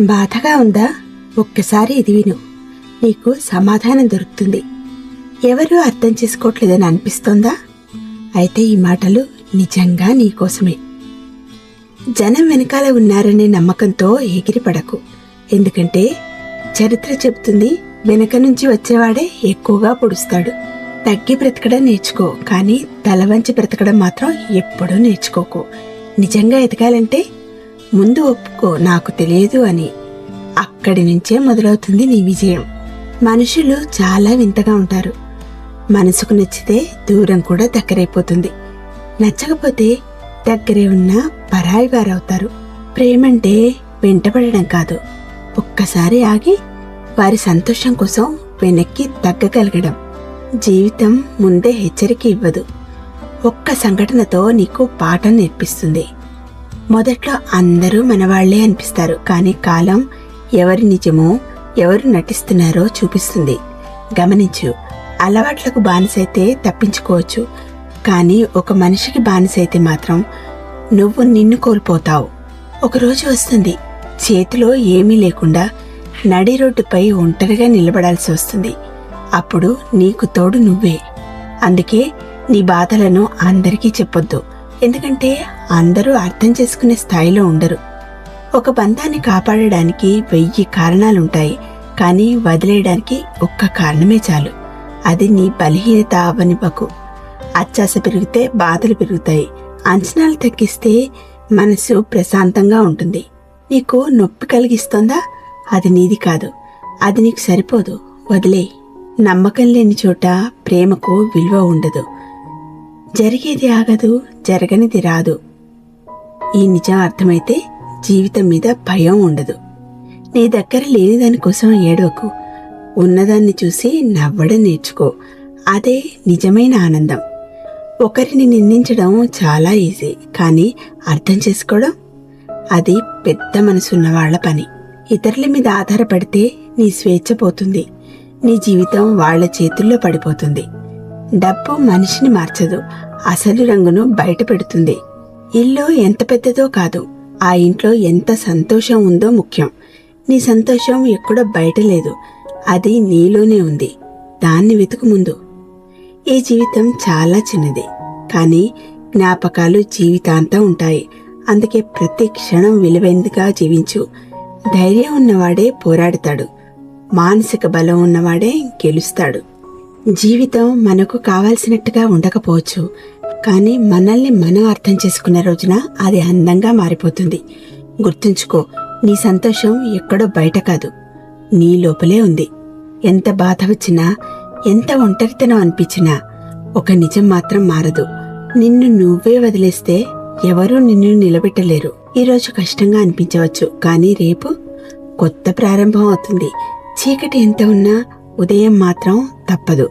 బాధగా ఉందా? ఒక్కసారి ఇది విను, నీకు సమాధానం దొరుకుతుంది. ఎవరూ అర్థం చేసుకోవట్లేదని అనిపిస్తోందా? అయితే ఈ మాటలు నిజంగా నీకోసమే. జనం వెనకాల ఉన్నారనే నమ్మకంతో ఎగిరిపడకు. ఎందుకంటే చరిత్ర చెబుతుంది, వెనక నుంచి వచ్చేవాడే ఎక్కువగా పొడుస్తాడు. తగ్గి బ్రతకడం నేర్చుకో, కానీ తలవంచి బ్రతకడం మాత్రం ఎప్పుడూ నేర్చుకోకు. నిజంగా ఎదగాలంటే ముందు ఒప్పుకో నాకు తెలియదు అని. అక్కడి నుంచే మొదలవుతుంది నీ విజయం. మనుషులు చాలా వింతగా ఉంటారు. మనసుకు నచ్చితే దూరం కూడా దగ్గరైపోతుంది, నచ్చకపోతే దగ్గరే ఉన్నా పరాయి వారవుతారు. ప్రేమంటే వెంటపడడం కాదు, ఒక్కసారి ఆగి వారి సంతోషం కోసం వెనక్కి తగ్గగలగడం. జీవితం ముందే హెచ్చరిక ఇవ్వదు, ఒక్క సంఘటనతో నీకు పాఠం నేర్పిస్తుంది. మొదట్లో అందరూ మనవాళ్లే అనిపిస్తారు, కానీ కాలం ఎవరి నిజమో ఎవరు నటిస్తున్నారో చూపిస్తుంది. గమనించు, అలవాట్లకు బానిసైతే తప్పించుకోవచ్చు, కానీ ఒక మనిషికి బానిసైతే మాత్రం నువ్వు నిన్ను కోల్పోతావు. ఒకరోజు వస్తుంది, చేతిలో ఏమీ లేకుండా నడి రోడ్డుపై ఒంటరిగా నిలబడాల్సి వస్తుంది. అప్పుడు నీకు తోడు నువ్వే. అందుకే నీ బాధలను అందరికీ చెప్పొద్దు, ఎందుకంటే అందరూ అర్థం చేసుకునే స్థాయిలో ఉండరు. ఒక బంధాన్ని కాపాడడానికి 1000 కారణాలుంటాయి, కానీ వదిలేయడానికి ఒక్క కారణమే చాలు. అది నీ బలహీనత అవ్వనివ్వకు. అత్యాశ పెరిగితే బాధలు పెరుగుతాయి, అంచనాలు తగ్గిస్తే మనసు ప్రశాంతంగా ఉంటుంది. నీకు నొప్పి కలిగిస్తోందా? అది నీది కాదు, అది నీకు సరిపోదు, వదిలే. నమ్మకం లేని చోట ప్రేమకు విలువ ఉండదు. జరిగేది ఆగదు, జరగనిది రాదు. ఈ నిజం అర్థమైతే జీవితం మీద భయం ఉండదు. నీ దగ్గర లేని దానికోసం ఏడవకు, ఉన్నదాన్ని చూసి నవ్వడం నేర్చుకో. అదే నిజమైన ఆనందం. ఒకరిని నిందించడం చాలా ఈజీ, కానీ అర్థం చేసుకోవడం అది పెద్ద మనసున్న వాళ్ల పని. ఇతరుల మీద ఆధారపడితే నీ స్వేచ్ఛ పోతుంది, నీ జీవితం వాళ్ల చేతుల్లో పడిపోతుంది. డబ్బు మనిషిని మార్చదు, అసలు రంగును బయట పెడుతుంది. ఇల్లు ఎంత పెద్దదో కాదు, ఆ ఇంట్లో ఎంత సంతోషం ఉందో ముఖ్యం. నీ సంతోషం ఎక్కడో బయట లేదు, అది నీలోనే ఉంది. దాన్ని వెతుకు ముందు. ఈ జీవితం చాలా చిన్నది, కానీ జ్ఞాపకాలు జీవితాంతం ఉంటాయి. అందుకే ప్రతి క్షణం విలువైనదిగా జీవించు. ధైర్యం ఉన్నవాడే పోరాడతాడు, మానసిక బలం ఉన్నవాడే గెలుస్తాడు. జీవితం మనకు కావాల్సినట్టుగా ఉండకపోవచ్చు, కానీ మనల్ని మనం అర్థం చేసుకున్న రోజున అది అందంగా మారిపోతుంది. గుర్తుంచుకో, నీ సంతోషం ఎక్కడో బయట కాదు, నీ లోపలే ఉంది. ఎంత బాధ వచ్చినా, ఎంత ఒంటరితనం అనిపించినా ఒక నిజం మాత్రం మారదు. నిన్ను నువ్వే వదిలేస్తే ఎవరూ నిన్ను నిలబెట్టలేరు. ఈరోజు కష్టంగా అనిపించవచ్చు, కానీ రేపు కొత్త ప్రారంభం అవుతుంది. చీకటి ఎంత ఉన్నా ఉదయం మాత్రం తప్పదు.